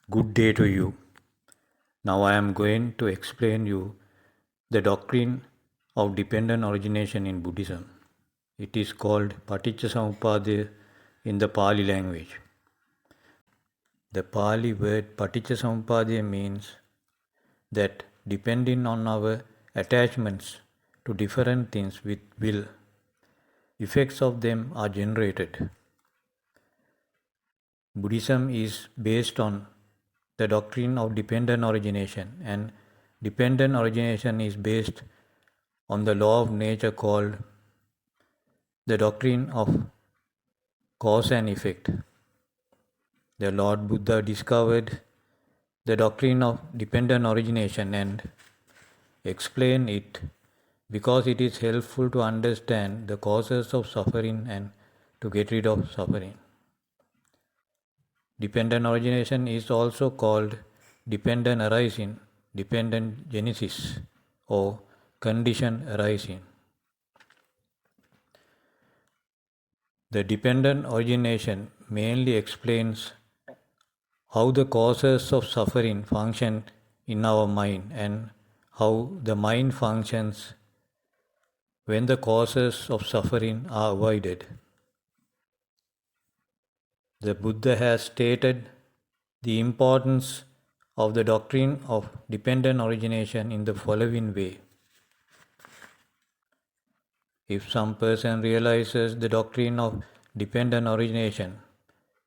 Good day to you. Now I am going to explain you the doctrine of dependent origination in Buddhism. It is called Paticcasamuppada in the Pali language. The Pali word Paticcasamuppada means that depending on our attachments to different things with will, effects of them are generated. Buddhism is based on the doctrine of dependent origination, and dependent origination is based on the law of nature called the doctrine of cause and effect. The Lord Buddha discovered the doctrine of dependent origination and explained it because it is helpful to understand the causes of suffering and to get rid of suffering. Dependent origination is also called dependent arising, dependent genesis, or condition arising. The dependent origination mainly explains how the causes of suffering function in our mind and how the mind functions when the causes of suffering are avoided. The Buddha has stated the importance of the doctrine of dependent origination in the following way. If some person realizes the doctrine of dependent origination,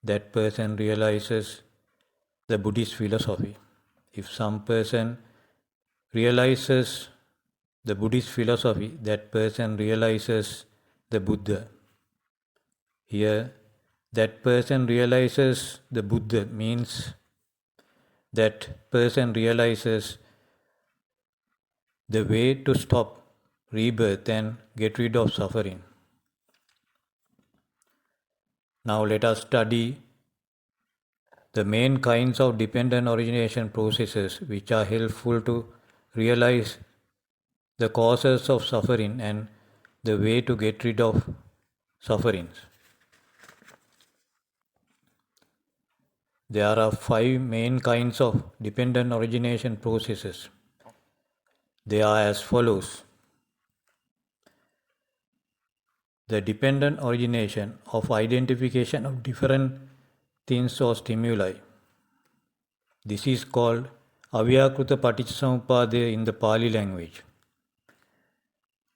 that person realizes the Buddhist philosophy. If some person realizes the Buddhist philosophy, that person realizes the Buddha. Here, that person realizes the Buddha means that person realizes the way to stop rebirth and get rid of suffering. Now let us study the main kinds of dependent origination processes which are helpful to realize the causes of suffering and the way to get rid of sufferings. There are 5 main kinds of dependent origination processes. They are as follows. The dependent origination of identification of different things or stimuli. This is called Avyakruta Paticcasamuppada in the Pali language.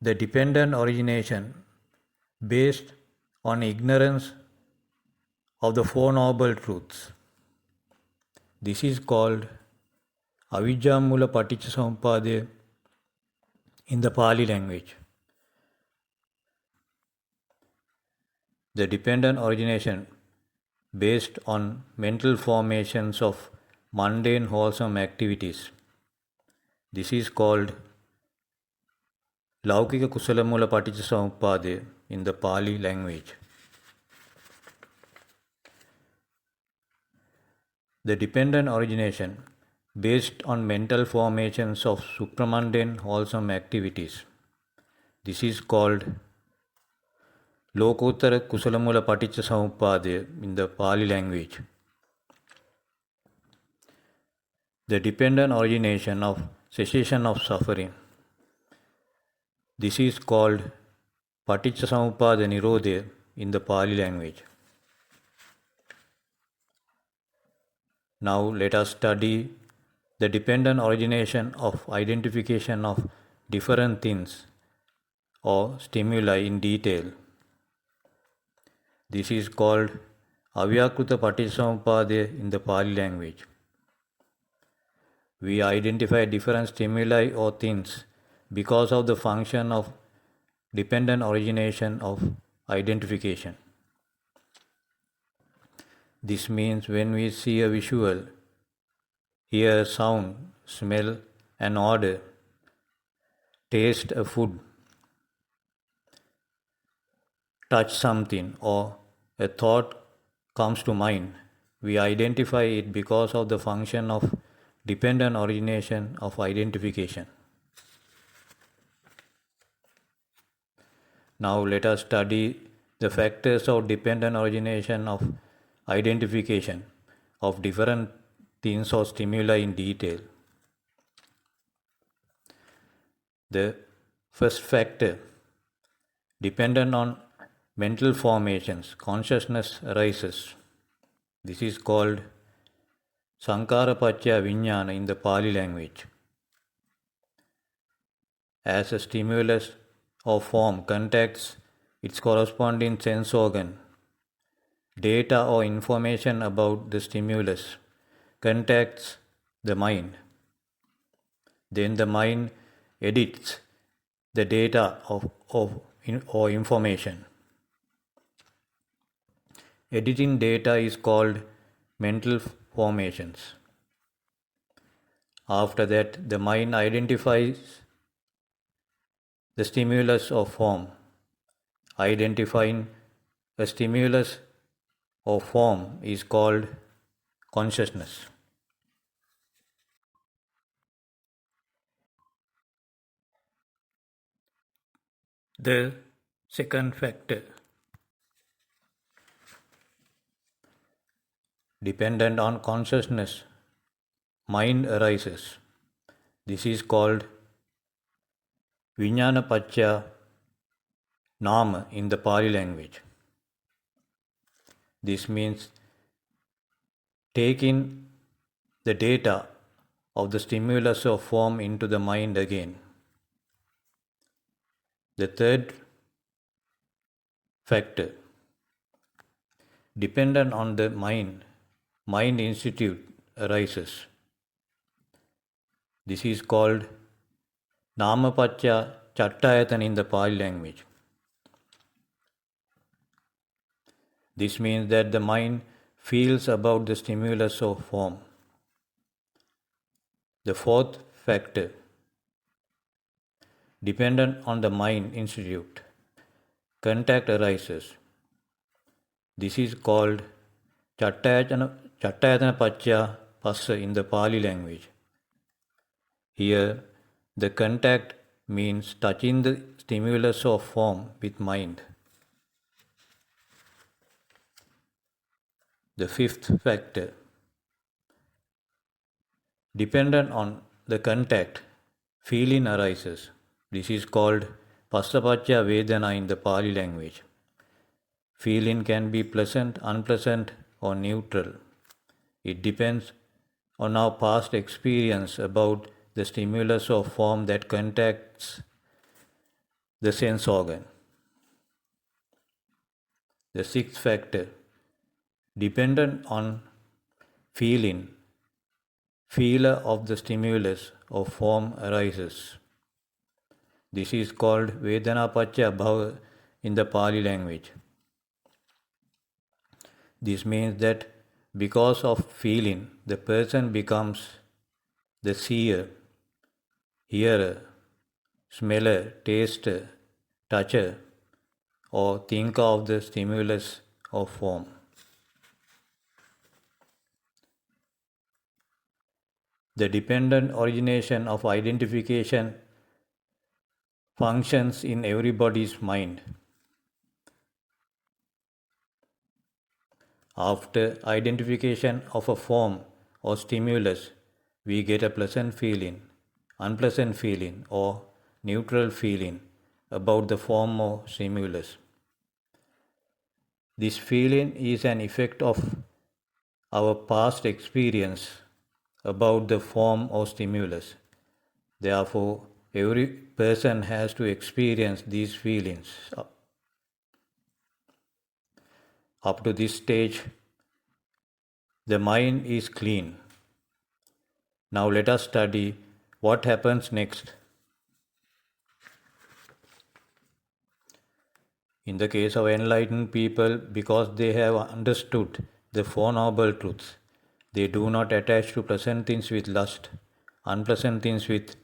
The dependent origination based on ignorance of the Four Noble Truths. This is called Avijjamula Paticcasamuppada in the Pali language. The dependent origination based on mental formations of mundane wholesome activities. This is called Laukika Kusalamula Paticcasamuppada in the Pali language. The dependent origination based on mental formations of supramundane wholesome activities. This is called Lokottara Kusalamula Paticcasamuppada in the Pali language. The dependent origination of cessation of suffering. This is called Paticcasamuppada Nirodha in the Pali language. Now let us study the dependent origination of identification of different things or stimuli in detail. This is called Avyakruta Paticcasamuppada in the Pali language. We identify different stimuli or things because of the function of dependent origination of identification. This means when we see a visual, hear a sound, smell an odor, taste a food, touch something, or a thought comes to mind, we identify it because of the function of dependent origination of identification. Now let us study the factors of dependent origination of identification of different things or stimuli in detail. The first factor, dependent on mental formations, consciousness arises. This is called Sankara Pachya Vijnana in the Pali language. As a stimulus or form contacts its corresponding sense organ, data or information about the stimulus contacts the mind. Then the mind edits the data or information. Editing data is called mental formations. After that, the mind identifies the stimulus or form. Identifying a stimulus or form is called consciousness. The second factor, dependent on consciousness, mind arises. This is called Vijnana Pachya Nama in the Pali language. This means taking the data of the stimulus or form into the mind again. The third factor, dependent on the mind institute arises. This is called Namapachya Chattayatana in the Pali language. This means that the mind feels about the stimulus or form. The fourth factor, dependent on the mind institute, contact arises. This is called Chattayatana Pachya Passa in the Pali language. Here, the contact means touching the stimulus or form with mind. The fifth factor, dependent on the contact, feeling arises. This is called Passapachya Vedana in the Pali language. Feeling can be pleasant, unpleasant, or neutral. It depends on our past experience about the stimulus or form that contacts the sense organ. The sixth factor, dependent on feeling, feeler of the stimulus or form arises. This is called Vedanapachya Bhava in the Pali language. This means that because of feeling, the person becomes the seer, hearer, smeller, taster, toucher, or thinker of the stimulus or form. The dependent origination of identification functions in everybody's mind. After identification of a form or stimulus, we get a pleasant feeling, unpleasant feeling, or neutral feeling about the form or stimulus. This feeling is an effect of our past experience about the form or stimulus. Therefore, every person has to experience these feelings. Up to this stage, the mind is clean. Now let us study what happens next. In the case of enlightened people, because they have understood the Four Noble Truths, they do not attach to pleasant things with lust, unpleasant things with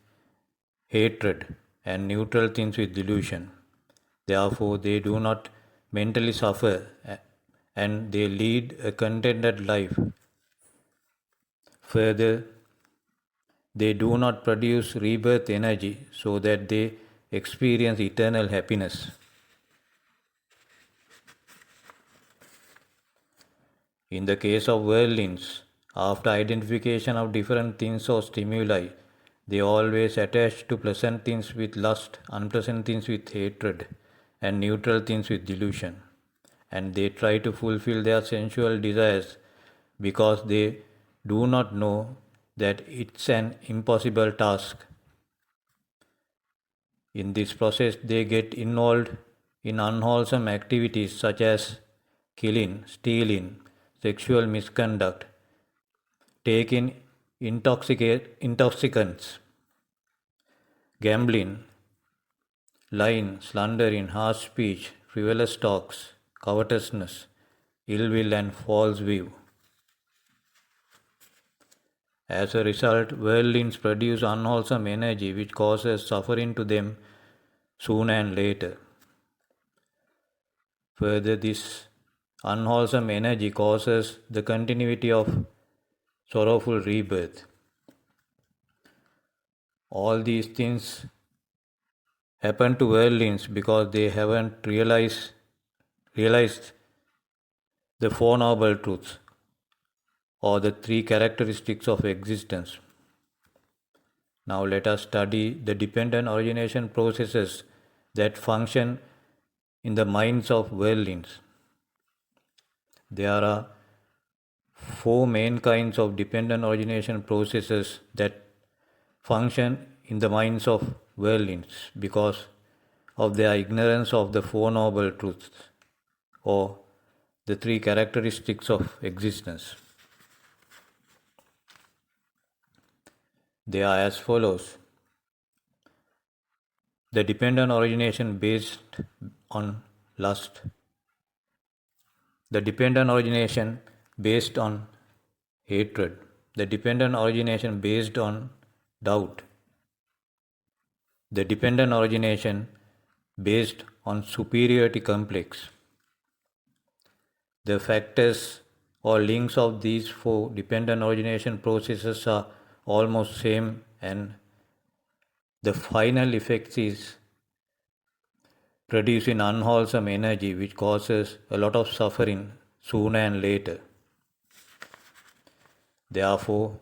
hatred, and neutral things with delusion. Therefore, they do not mentally suffer and they lead a contented life. Further, they do not produce rebirth energy so that they experience eternal happiness. In the case of worldlings, After identification of different things or stimuli, they always attach to pleasant things with lust, unpleasant things with hatred, and neutral things with delusion. And they try to fulfill their sensual desires because they do not know that it's an impossible task. In this process, they get involved in unwholesome activities such as killing, stealing, sexual misconduct, taking intoxicants, gambling, lying, slandering, harsh speech, frivolous talks, covetousness, ill will, and false view. As a result, worldlings produce unwholesome energy which causes suffering to them sooner and later. Further, this unwholesome energy causes the continuity of sorrowful rebirth. All these things happen to worldlings because they haven't realized the Four Noble Truths or the three characteristics of existence. Now let us study the dependent origination processes that function in the minds of worldlings. There are four main kinds of dependent origination processes that function in the minds of worldlings because of their ignorance of the Four Noble Truths or the three characteristics of existence. They are as follows. The dependent origination based on lust. The dependent origination based on hatred. The dependent origination based on doubt. The dependent origination based on superiority complex. The factors or links of these four dependent origination processes are almost same, and the final effect is producing unwholesome energy which causes a lot of suffering sooner and later. Therefore,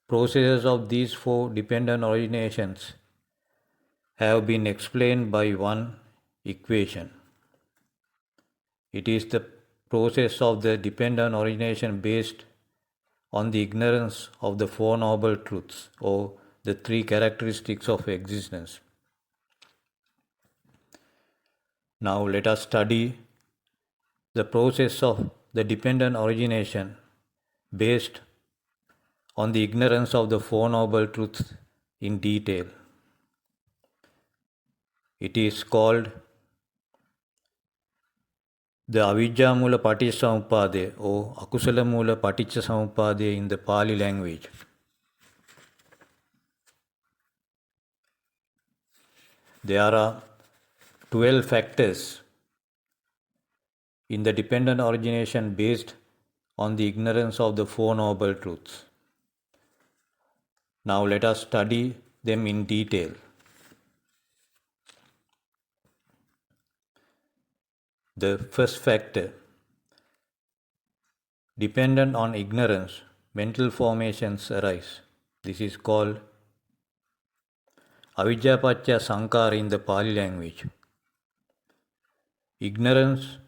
processes of these four dependent originations have been explained by one equation. It is the process of the dependent origination based on the ignorance of the Four Noble Truths or the three characteristics of existence. Now let us study the process of the dependent origination based on the ignorance of the Four Noble Truths in detail. It is called the Avijja Mula Paticcasamuppada or Akusala Mula Paticcasamuppada in the Pali language. There are 12 factors in the dependent origination based on the ignorance of the Four Noble Truths. Now let us study them in detail. The first factor, dependent on ignorance, mental formations arise. This is called Avijja Paccaya Sankhara in the Pali language. Ignorance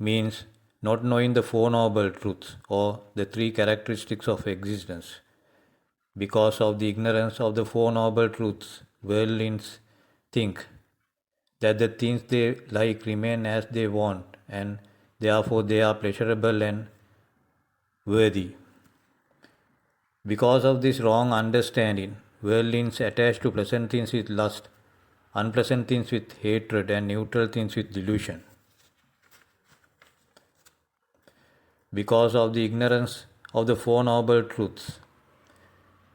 means not knowing the Four Noble Truths or the three characteristics of existence. Because of the ignorance of the Four Noble Truths, worldlings think that the things they like remain as they want, and therefore they are pleasurable and worthy. Because of this wrong understanding, worldlings attach to pleasant things with lust, unpleasant things with hatred, and neutral things with delusion. Because of the ignorance of the Four Noble Truths,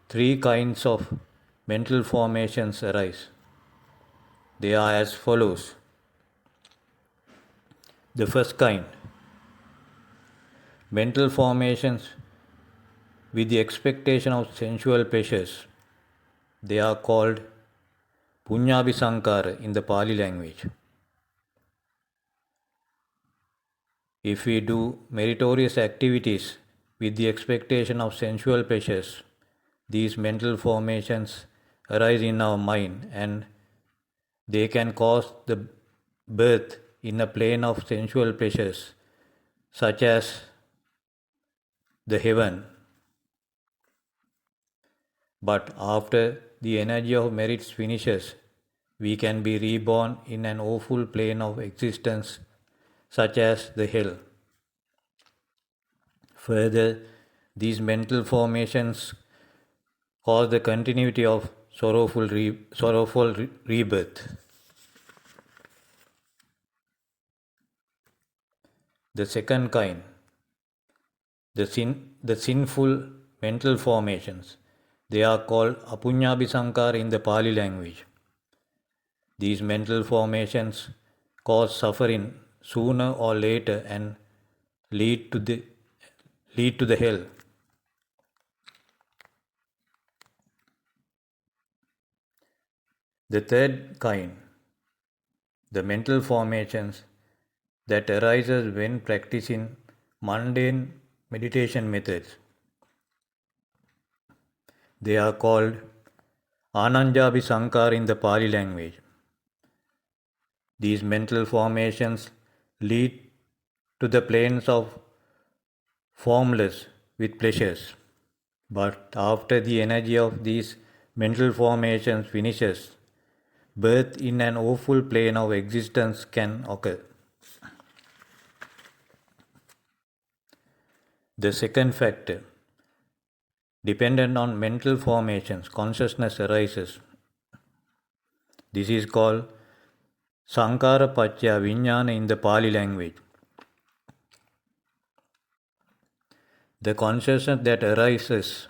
three kinds of mental formations arise. They are as follows. The first kind, mental formations with the expectation of sensual pleasures. They are called Punyabhisankara in the Pali language. If we do meritorious activities with the expectation of sensual pleasures, these mental formations arise in our mind and they can cause the birth in a plane of sensual pleasures, such as the heaven. But after the energy of merits finishes, we can be reborn in an awful plane of existence, such as the hell. Further, these mental formations cause the continuity of sorrowful rebirth. The second kind, the sinful mental formations, they are called apunyabhisankar in the Pali language. These mental formations cause suffering sooner or later and lead to the hell. The third kind, the mental formations that arises when practicing mundane meditation methods. They are called Ananjabhisankar in the Pali language. These mental formations lead to the planes of formless with pleasures. But after the energy of these mental formations finishes, birth in an awful plane of existence can occur. The second factor, dependent on mental formations, consciousness arises. This is called Sankara Pachya Vijnana in the Pali language. The consciousness that arises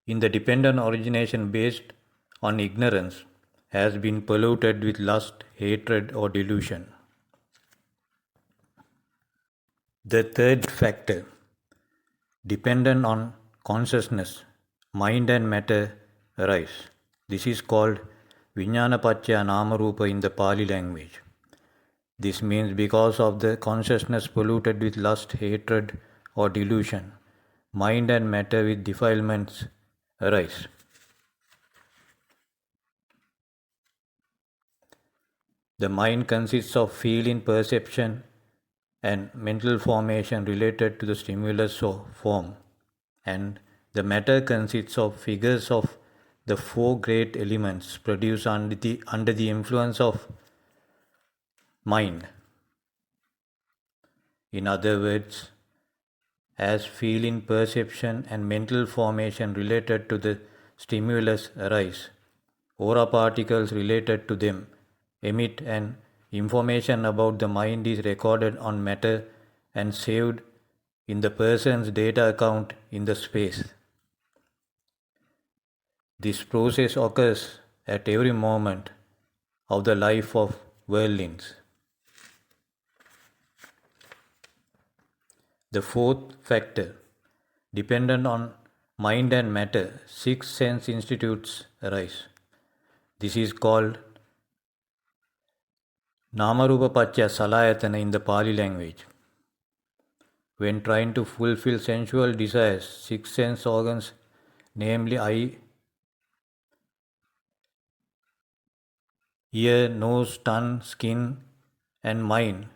in the dependent origination based on ignorance has been polluted with lust, hatred, or delusion. The third factor, dependent on consciousness, mind and matter arise. This is called Vijnanapachya Namarupa in the Pali language. This means because of the consciousness polluted with lust, hatred, or delusion, mind and matter with defilements arise. The mind consists of feeling, perception, and mental formation related to the stimulus of form, and the matter consists of figures of the four great elements produced under the influence of mind. In other words, as feeling, perception, and mental formation related to the stimulus arise, aura particles related to them emit, and information about the mind is recorded on matter and saved in the person's data account in the space. This process occurs at every moment of the life of worldlings. The fourth factor, dependent on mind and matter, 6 sense institutes arise. This is called Namarupa Pachya Salayatana in the Pali language. When trying to fulfill sensual desires, 6 sense organs, namely eye, ear, nose, tongue, skin, and mind,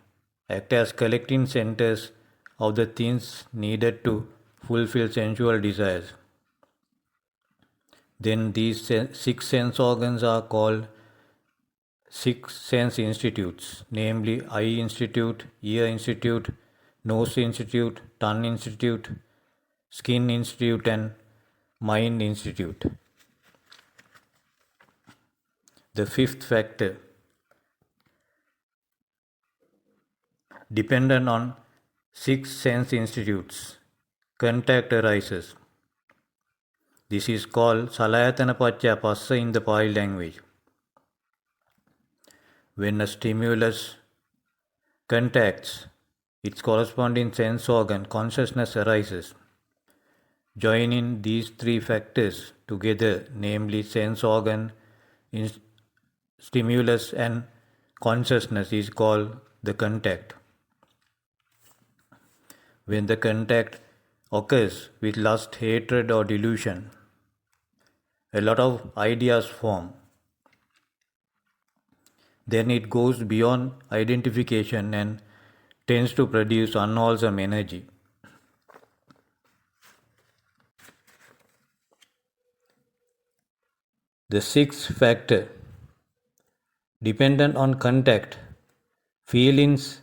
act as collecting centers of the things needed to fulfill sensual desires. Then these 6 sense organs are called 6 sense institutes, namely eye institute, ear institute, nose institute, tongue institute, skin institute, and mind institute. The fifth factor, dependent on 6 sense institutes, contact arises. This is called Salayatana Pachya Passa in the Pali language. When a stimulus contacts its corresponding sense organ, consciousness arises. Joining these 3 factors together, namely sense organ, stimulus, and consciousness, is called the contact. when the contact occurs with lust, hatred, or delusion, a lot of ideas form. Then it goes beyond identification and tends to produce unwholesome energy. The sixth factor, dependent on contact, feelings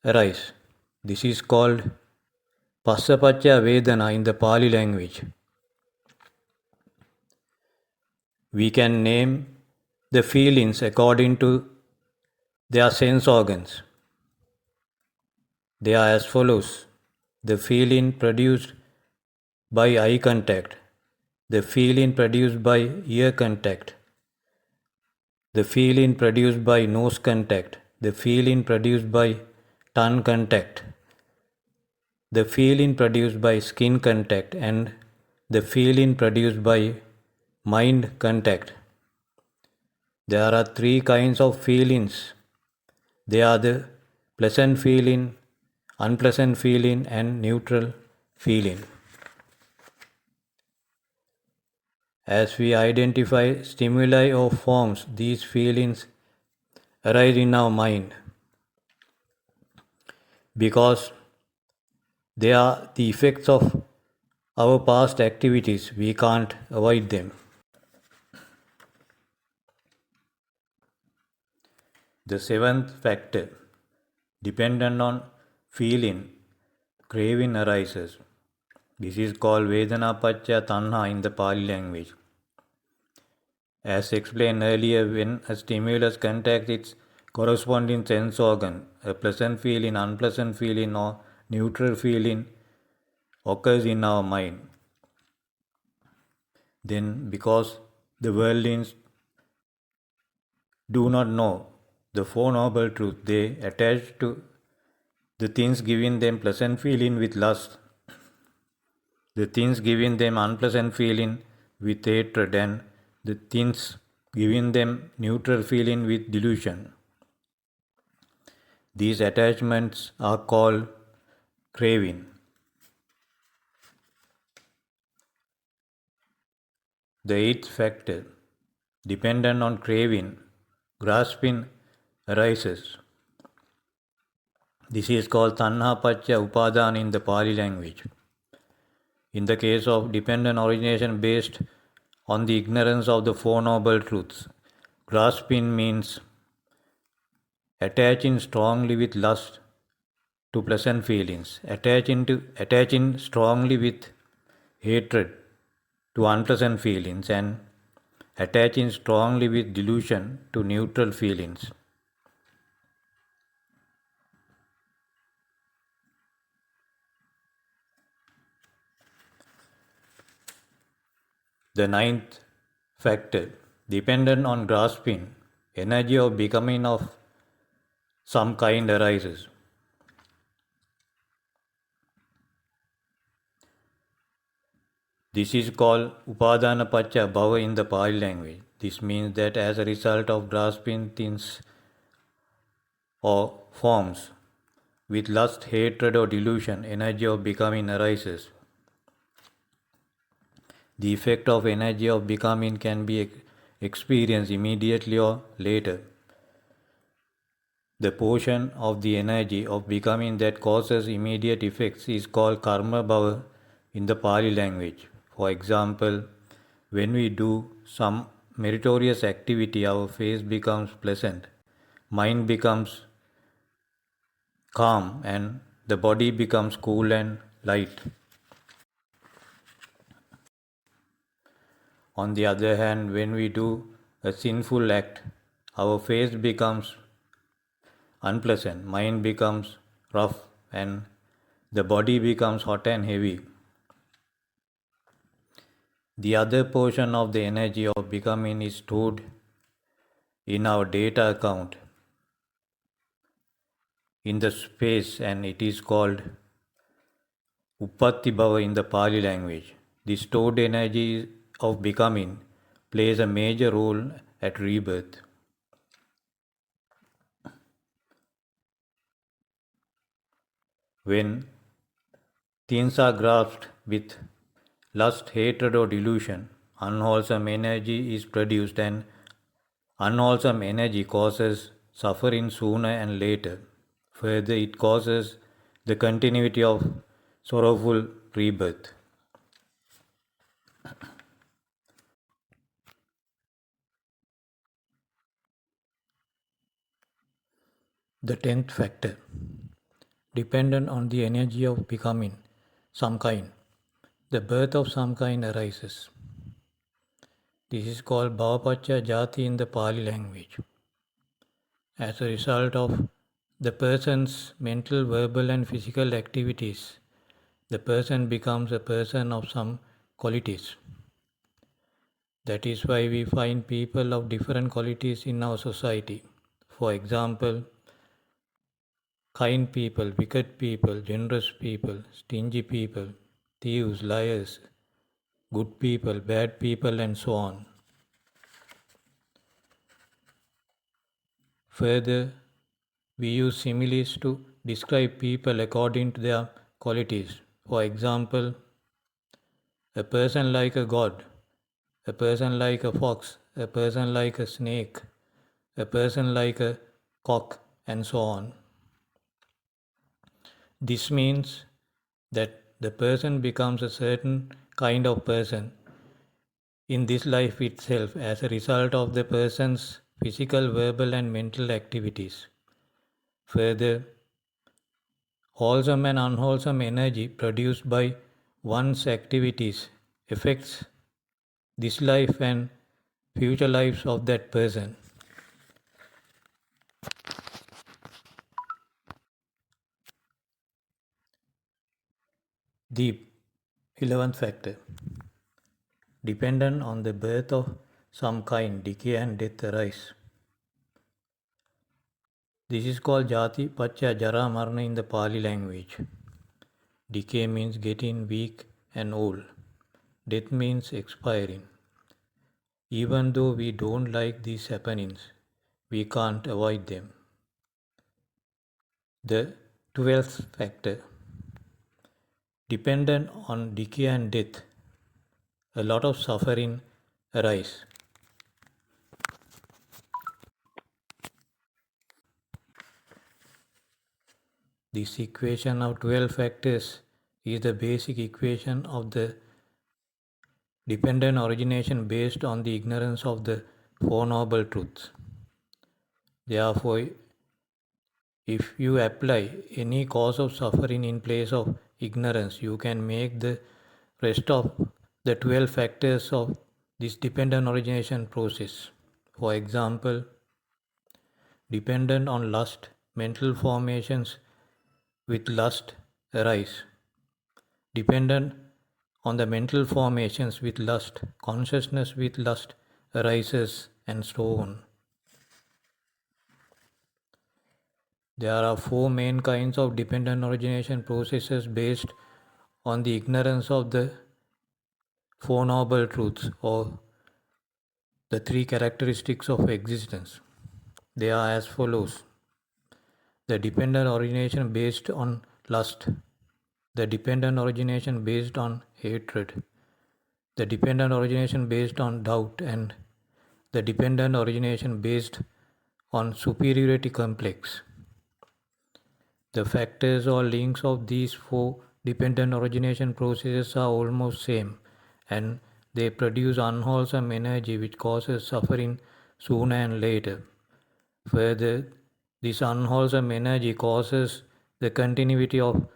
arise. This is called Passapaccha Vedana in the Pali language. We can name the feelings according to their sense organs. They are as follows: the feeling produced by eye contact, the feeling produced by ear contact, the feeling produced by nose contact, the feeling produced by tongue contact, the feeling produced by skin contact, and the feeling produced by mind contact. There are three kinds of feelings. They are the pleasant feeling, unpleasant feeling, and neutral feeling. As we identify stimuli or forms, these feelings arise in our mind because they are the effects of our past activities. We can't avoid them. The seventh factor, dependent on feeling, craving arises. This is called Vedana Pacha Tanha in the Pali language. As explained earlier, when a stimulus contacts its corresponding sense organ, a pleasant feeling, unpleasant feeling, or neutral feeling occurs in our mind. Then, because the worldlings do not know the Four Noble Truths, they attach to the things giving them pleasant feeling with lust, the things giving them unpleasant feeling with hatred, and the things giving them neutral feeling with delusion. These attachments are called craving. The eighth factor, dependent on craving, grasping arises. This is called Tanha Pacha Upadana in the Pali language. In the case of dependent origination based on the ignorance of the Four Noble Truths, grasping means attaching strongly with lust to pleasant feelings, attaching strongly with hatred to unpleasant feelings, and attaching strongly with delusion to neutral feelings. The ninth factor, dependent on grasping, energy of becoming of some kind arises. This is called Upadana Pacha Bhava in the Pali language. This means that as a result of grasping things or forms with lust, hatred, or delusion, energy of becoming arises. The effect of energy of becoming can be experienced immediately or later. The portion of the energy of becoming that causes immediate effects is called karma bhava in the Pali language. For example, when we do some meritorious activity, our face becomes pleasant, mind becomes calm, and the body becomes cool and light. On the other hand, when we do a sinful act, our face becomes unpleasant, mind becomes rough, and the body becomes hot and heavy. The other portion of the energy of becoming is stored in our data account in the space, and it is called Uppatti Bhava in the Pali language. The stored energy of becoming plays a major role at rebirth. When Things are grasped with lust, hatred, or delusion. Unwholesome energy is produced, and unwholesome energy causes suffering sooner and later. Further, it causes the continuity of sorrowful rebirth. The 10th factor, dependent on the energy of becoming some kind. The birth of some kind arises. This is called Bhavapacha Jati in the Pali language. As a result of the person's mental, verbal, and physical activities, the person becomes a person of some qualities. That is why we find people of different qualities in our society. For example, kind people, wicked people, generous people, stingy people, thieves, liars, good people, bad people, and so on. Further, we use similes to describe people according to their qualities. For example, a person like a god, a person like a fox, a person like a snake, a person like a cock, and so on. This means that the person becomes a certain kind of person in this life itself as a result of the person's physical, verbal, and mental activities. Further, wholesome and unwholesome energy produced by one's activities affects this life and future lives of that person. The 11th factor, dependent on the birth of some kind, decay and death arise. This is called Jati, Pacha, Jara, Marna in the Pali language. Decay means getting weak and old. Death means expiring. Even though we don't like these happenings, we can't avoid them. The 12th factor, dependent on decay and death, a lot of suffering arise. This equation of 12 factors is the basic equation of the dependent origination based on the ignorance of the Four Noble Truths. Therefore, if you apply any cause of suffering in place of ignorance, you can make the rest of the 12 factors of this dependent origination process. For example, dependent on lust, mental formations with lust arise. Dependent on the mental formations with lust, consciousness with lust arises, and so on. There are four main kinds of dependent origination processes based on the ignorance of the Four Noble Truths or the three characteristics of existence. They are as follows: the dependent origination based on lust, the dependent origination based on hatred, the dependent origination based on doubt, and the dependent origination based on superiority complex. The factors or links of these four dependent origination processes are almost same, and they produce unwholesome energy which causes suffering sooner and later. Further, this unwholesome energy causes the continuity of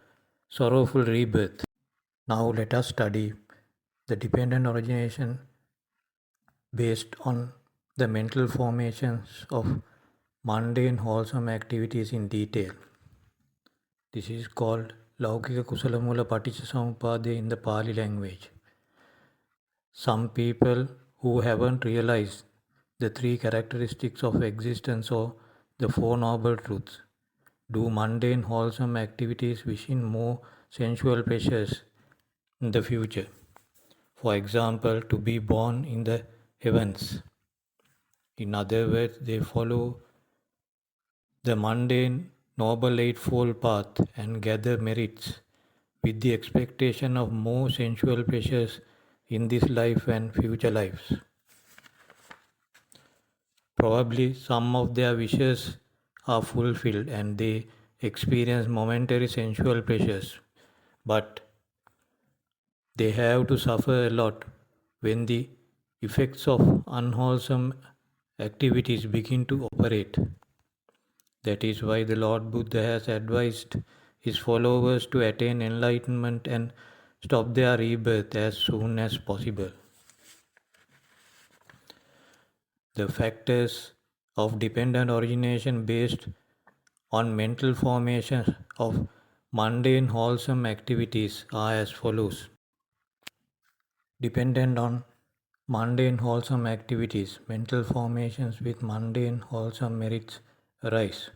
sorrowful rebirth. Now let us study the dependent origination based on the mental formations of mundane wholesome activities in detail. This is called Laukika Kusalamula Paticcasamuppada in the Pali language. Some people who haven't realized the three characteristics of existence or the Four Noble Truths do mundane wholesome activities wishing more sensual pleasures in the future. For example, to be born in the heavens. In other words, they follow the mundane Noble Eightfold Path and gather merits with the expectation of more sensual pleasures in this life and future lives. Probably some of their wishes are fulfilled and they experience momentary sensual pleasures, but they have to suffer a lot when the effects of unwholesome activities begin to operate. That is why the Lord Buddha has advised his followers to attain enlightenment and stop their rebirth as soon as possible. The factors of dependent origination based on mental formation of mundane wholesome activities are as follows. Dependent on mundane wholesome activities, mental formations with mundane wholesome merits arise.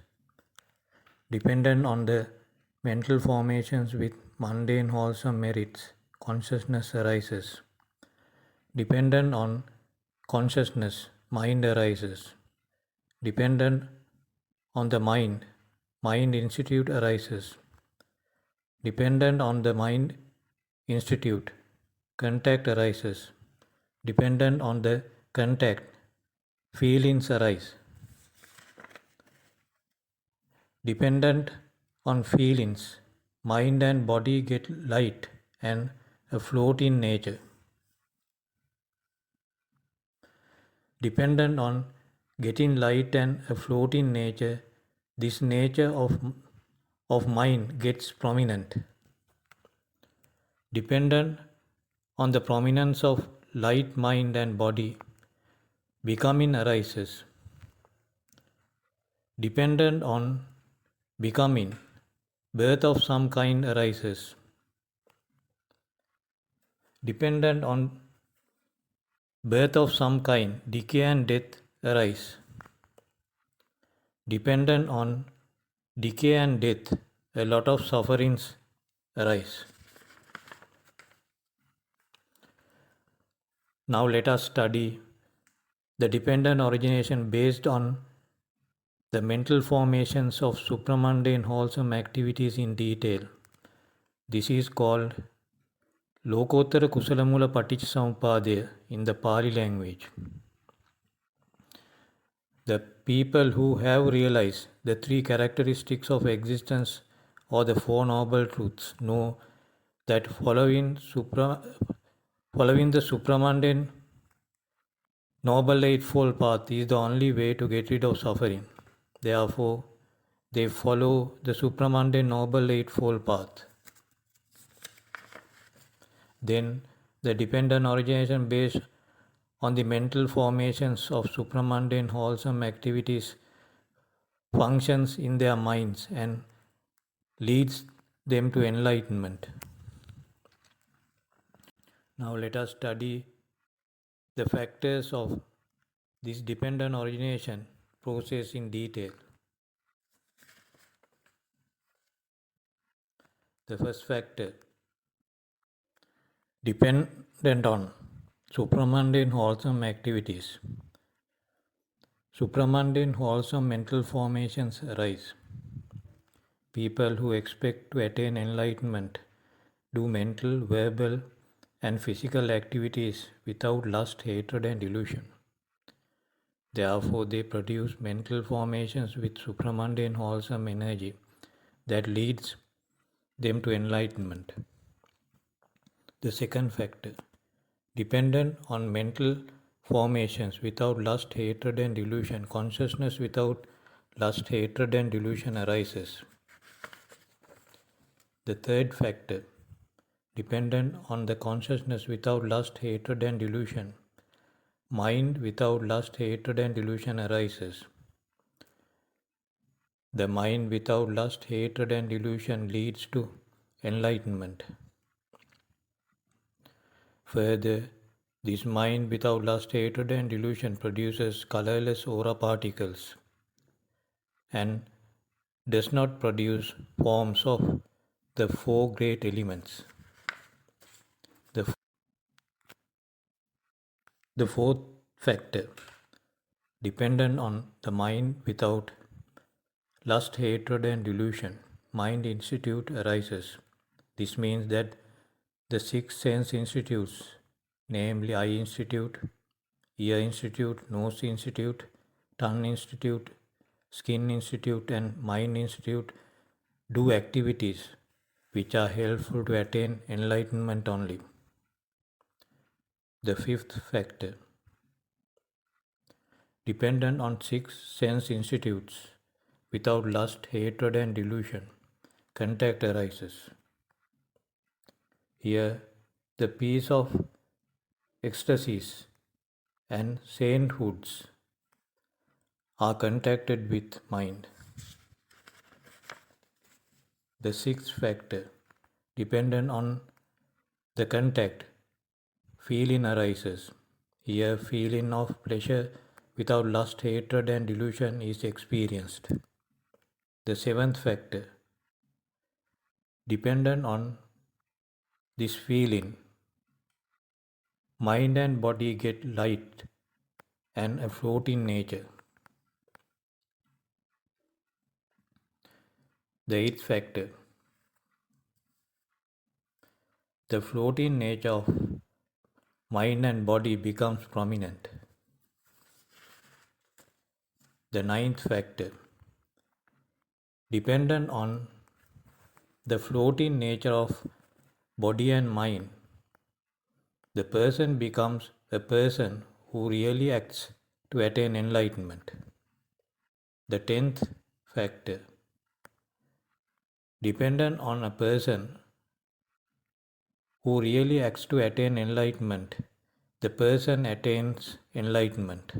Dependent on the mental formations with mundane wholesome merits, consciousness arises. Dependent on consciousness, mind arises. Dependent on the mind, mind institute arises. Dependent on the mind institute, contact arises. Dependent on the contact, feelings arise. Dependent on feelings, mind and body get light and afloat in nature. Dependent on getting light and afloat in nature, this nature of mind gets prominent. Dependent on the prominence of light, mind and body, becoming arises. Dependent on becoming, birth of some kind arises. Dependent on birth of some kind, decay and death arise. Dependent on decay and death, a lot of sufferings arise. Now let us study the dependent origination based on the mental formations of supramundane wholesome activities in detail. This is called Lokottara Kusalamula Paticcasamuppadaya in the Pali language. The people who have realized the three characteristics of existence or the Four Noble Truths know that following the supramundane Noble Eightfold Path is the only way to get rid of suffering. Therefore, they follow the supramundane Noble Eightfold Path. Then, the dependent origination based on the mental formations of supramundane wholesome activities functions in their minds and leads them to enlightenment. Now, let us study the factors of this dependent origination process in detail. The first factor, dependent on supramundane wholesome activities. Supramundane wholesome mental formations arise. People who expect to attain enlightenment do mental, verbal, and physical activities without lust, hatred, and delusion. Therefore, they produce mental formations with supramundane wholesome energy that leads them to enlightenment. The second factor, dependent on mental formations without lust, hatred, and delusion, consciousness without lust, hatred, and delusion arises. The third factor, dependent on the consciousness without lust, hatred, and delusion, mind without lust, hatred, and delusion arises. The mind without lust, hatred, and delusion leads to enlightenment. Further, this mind without lust, hatred, and delusion produces colorless aura particles and does not produce forms of the four great elements. The fourth factor, dependent on the mind without lust, hatred, and delusion, mind institute arises. This means that the six sense institutes, namely Eye Institute, Ear Institute, Nose Institute, Tongue Institute, Skin Institute, and Mind Institute, do activities which are helpful to attain enlightenment only. The fifth factor, dependent on six sense institutes, without lust, hatred, and delusion, contact arises. Here, the peace of ecstasies and sainthoods are contacted with mind. The sixth factor, dependent on the contact, feeling arises. Here, feeling of pleasure without lust, hatred, and delusion is experienced. The seventh factor, dependent on this feeling, mind and body get light and a floating nature. The eighth factor, the floating nature of mind and body becomes prominent. The ninth factor, dependent on the floating nature of body and mind, the person becomes a person who really acts to attain enlightenment. The tenth factor, dependent on a person who really acts to attain enlightenment, the person attains enlightenment.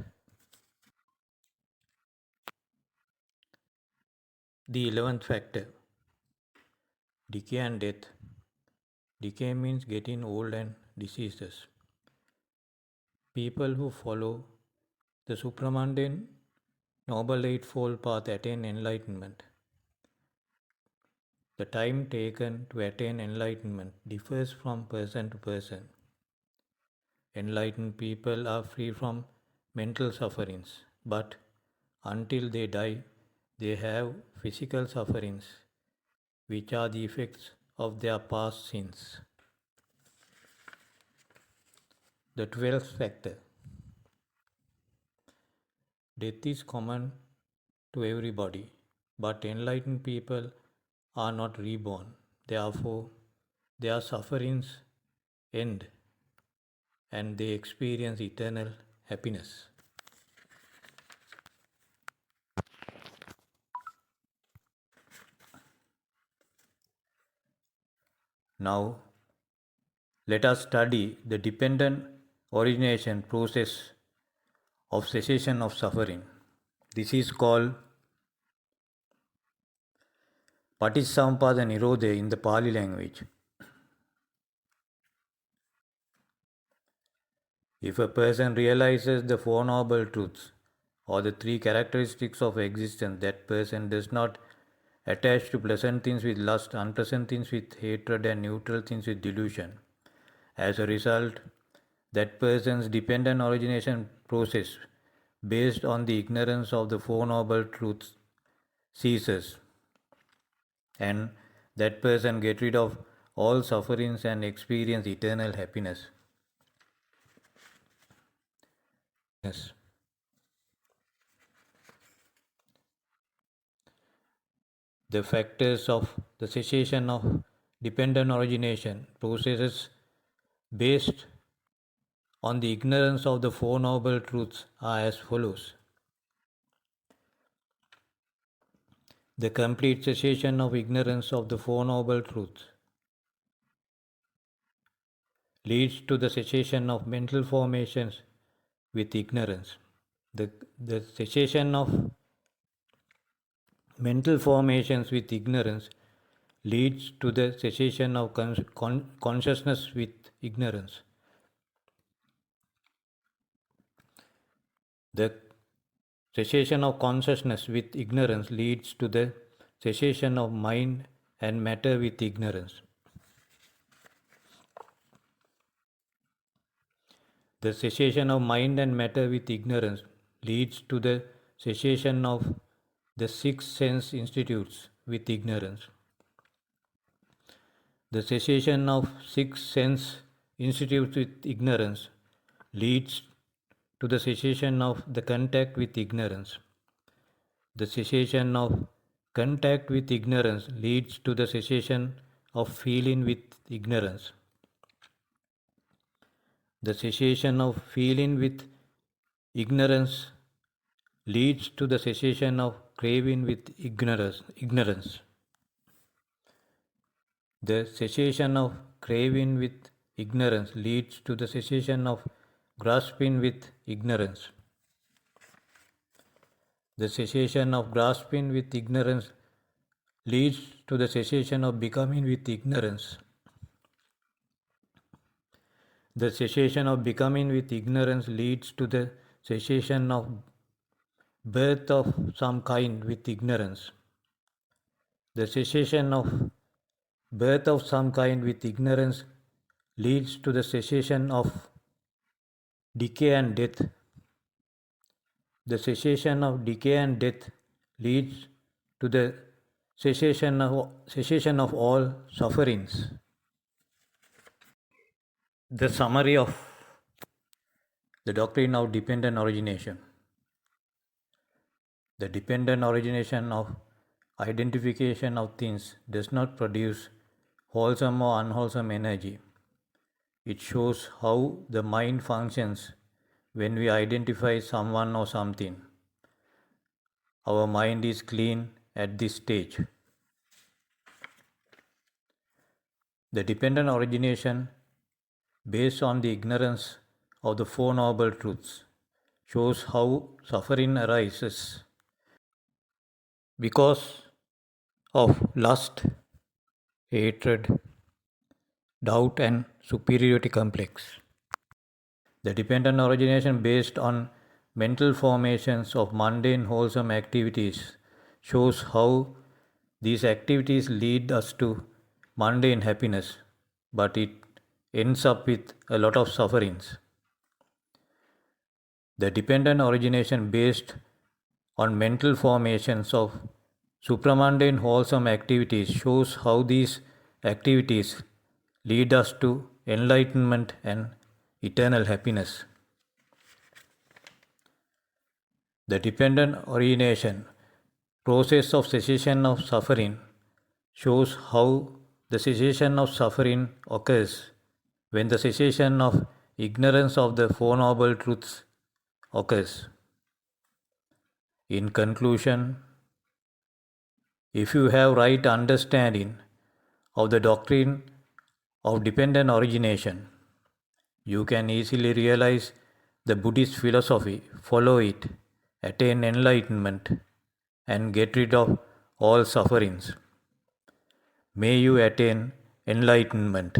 The 11th factor, decay and death. Decay means getting old and diseases. People who follow the supramundane Noble Eightfold Path attain enlightenment. The time taken to attain enlightenment differs from person to person. Enlightened people are free from mental sufferings, but until they die, they have physical sufferings, which are the effects of their past sins. The 12th factor, death is common to everybody, but enlightened people are not reborn. Therefore, their sufferings end and they experience eternal happiness. Now, let us study the dependent origination process of cessation of suffering. This is called Paticcasamuppada Nirodha in the Pali language. If a person realizes the Four Noble Truths or the three characteristics of existence, that person does not attach to pleasant things with lust, unpleasant things with hatred, and neutral things with delusion. As a result, that person's dependent origination process, based on the ignorance of the Four Noble Truths, ceases, and that person gets rid of all sufferings and experience eternal happiness. Yes. The factors of the cessation of dependent origination processes based on the ignorance of the Four Noble Truths are as follows. The complete cessation of ignorance of the Four Noble Truths leads to the cessation of mental formations with ignorance. The cessation of mental formations with ignorance leads to the cessation of consciousness with ignorance. The cessation of consciousness with ignorance leads to the cessation of mind and matter with ignorance. The cessation of mind and matter with ignorance leads to the cessation of the six sense institutes with ignorance. The cessation of six sense institutes with ignorance leads to the cessation of the contact with ignorance. The cessation of contact with ignorance leads to the cessation of feeling with ignorance. The cessation of feeling with ignorance leads to the cessation of craving with ignorance. The cessation of craving with ignorance leads to the cessation of grasping with ignorance. The cessation of grasping with ignorance leads to the cessation of becoming with ignorance. The cessation of becoming with ignorance leads to the cessation of birth of some kind with ignorance. The cessation of birth of some kind with ignorance leads to the cessation of decay and death. The cessation of decay and death leads to the cessation of all sufferings. The summary of the doctrine of dependent origination. The dependent origination of identification of things does not produce wholesome or unwholesome energy. It shows how the mind functions when we identify someone or something. Our mind is clean at this stage. The dependent origination, based on the ignorance of the Four Noble Truths, shows how suffering arises because of lust, hatred, doubt, and superiority complex. The dependent origination, based on mental formations of mundane wholesome activities, shows how these activities lead us to mundane happiness, but it ends up with a lot of sufferings. The dependent origination, based on mental formations of supramundane wholesome activities, shows how these activities lead us to enlightenment and eternal happiness. The dependent origination process of cessation of suffering shows how the cessation of suffering occurs when the cessation of ignorance of the Four Noble Truths occurs. In conclusion, if you have right understanding of the doctrine of dependent origination, you can easily realize the Buddhist philosophy, follow it, attain enlightenment, and get rid of all sufferings. May you attain enlightenment.